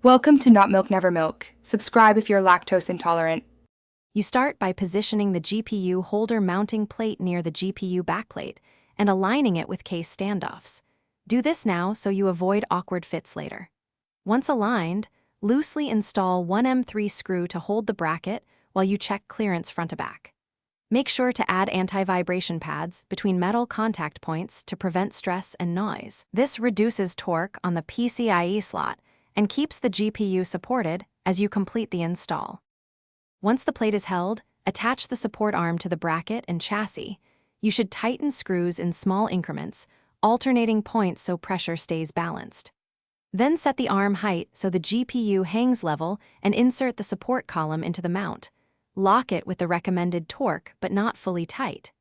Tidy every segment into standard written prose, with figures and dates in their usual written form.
Welcome to Not Milk Never Milk. Subscribe if you're lactose intolerant. You start by positioning the GPU holder mounting plate near the GPU backplate and aligning it with case standoffs. Do this now so you avoid awkward fits later. Once aligned, loosely install one M3 screw to hold the bracket while you check clearance front to back. Make sure to add anti-vibration pads between metal contact points to prevent stress and noise. This reduces torque on the PCIe slot and keeps the GPU supported as you complete the install. Once the plate is held, attach the support arm to the bracket and chassis. You should tighten screws in small increments, alternating points so pressure stays balanced. Then set the arm height so the GPU hangs level and insert the support column into the mount. Lock it with the recommended torque, but not fully tight.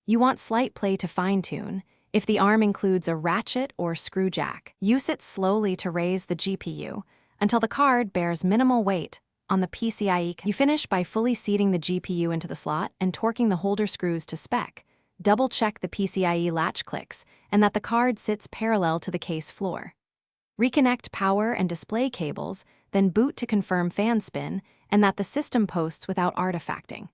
You want slight play to fine-tune. If the arm includes a ratchet or screw jack, use it slowly to raise the GPU until the card bears minimal weight on the PCIe. You finish by fully seating the GPU into the slot and torquing the holder screws to spec. Double-check the PCIe latch clicks and that the card sits parallel to the case floor. Reconnect power and display cables, then boot to confirm fan spin and that the system posts without artifacting.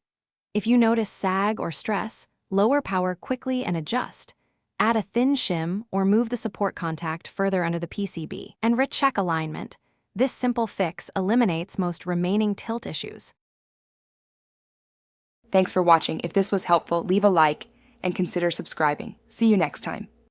If you notice sag or stress, lower power quickly and adjust. Add a thin shim or move the support contact further under the PCB and recheck alignment. This simple fix eliminates most remaining tilt issues. Thanks for watching. If this was helpful, leave a like and consider subscribing. See you next time.